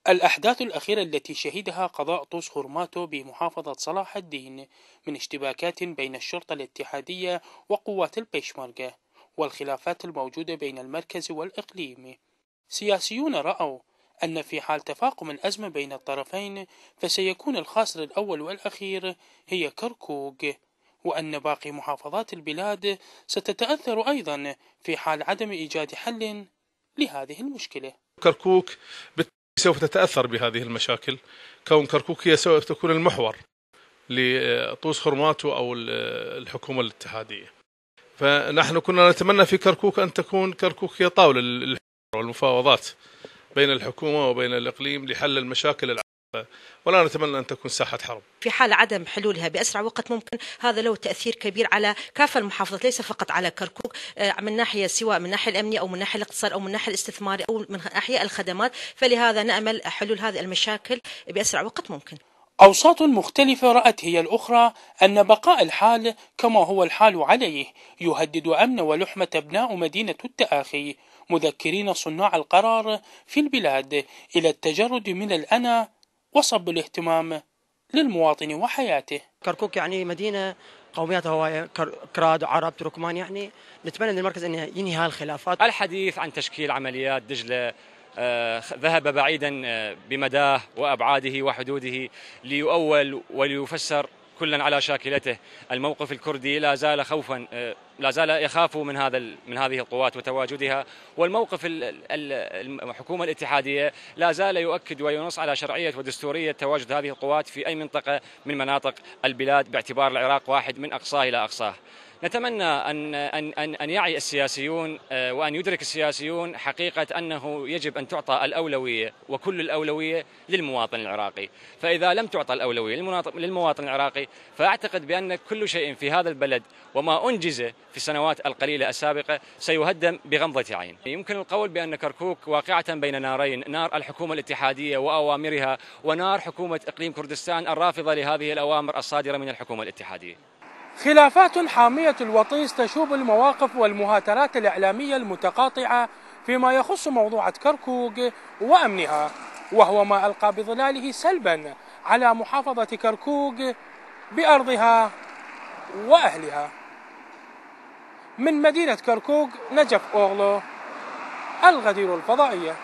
الأحداث الأخيرة التي شهدها قضاء طوس هرماتو بمحافظة صلاح الدين من اشتباكات بين الشرطة الاتحادية وقوات البيشمركة والخلافات الموجودة بين المركز والإقليم، سياسيون رأوا أن في حال تفاقم الأزمة بين الطرفين فسيكون الخاسر الأول والأخير هي كركوك، وأن باقي محافظات البلاد ستتأثر أيضا في حال عدم إيجاد حل لهذه المشكلة. كركوك سوف تتأثر بهذه المشاكل، كون كركوك هي سوف تكون المحور لطوس هرماتو أو الحكومة الاتحادية. فنحن كنا نتمنى في كركوك أن تكون كركوك هي طاولة للحوار والمفاوضات بين الحكومة وبين الإقليم لحل المشاكل العالقة، ولا نتمنى أن تكون ساحة حرب. في حال عدم حلولها بأسرع وقت ممكن هذا له تأثير كبير على كافة المحافظات، ليس فقط على كركوك، من ناحية سواء من الناحية الأمنية أو من ناحية الاقتصاد أو من ناحية الاستثمار أو من ناحية الخدمات، فلهذا نأمل حلول هذه المشاكل بأسرع وقت ممكن. أوساط مختلفة رأت هي الأخرى أن بقاء الحال كما هو الحال عليه يهدد أمن ولحمة أبناء مدينة التآخي، مذكرين صناع القرار في البلاد إلى التجرد من الأنا وصب الاهتمام للمواطن وحياته. كركوك يعني مدينة قومياتها هواية، كراد وعرب تركمان، يعني نتمنى من المركز أن ينهي هذه الخلافات. الحديث عن تشكيل عمليات دجلة ذهب بعيدا بمداه وأبعاده وحدوده ليؤول وليفسر كلا على شاكلته. الموقف الكردي لا زال خوفا، لا زال يخاف من هذه القوات وتواجدها، والموقف الحكومة الاتحادية لا زال يؤكد وينص على شرعية ودستورية تواجد هذه القوات في أي منطقة من مناطق البلاد، باعتبار العراق واحد من أقصاه إلى أقصاه. نتمنى أن يعي السياسيون وأن يدرك السياسيون حقيقة أنه يجب أن تعطى الأولوية وكل الأولوية للمواطن العراقي، فإذا لم تعطى الأولوية للمواطن العراقي فأعتقد بأن كل شيء في هذا البلد وما أنجز في السنوات القليلة السابقة سيهدم بغمضة عين. يمكن القول بأن كركوك واقعة بين نارين، نار الحكومة الاتحادية وأوامرها ونار حكومة إقليم كردستان الرافضة لهذه الأوامر الصادرة من الحكومة الاتحادية. خلافات حامية الوطيس تشوب المواقف والمهاترات الإعلامية المتقاطعة فيما يخص موضوع كركوك وأمنها، وهو ما ألقى بظلاله سلبا على محافظة كركوك بأرضها وأهلها. من مدينة كركوك، نجف أوغلو، الغدير الفضائية.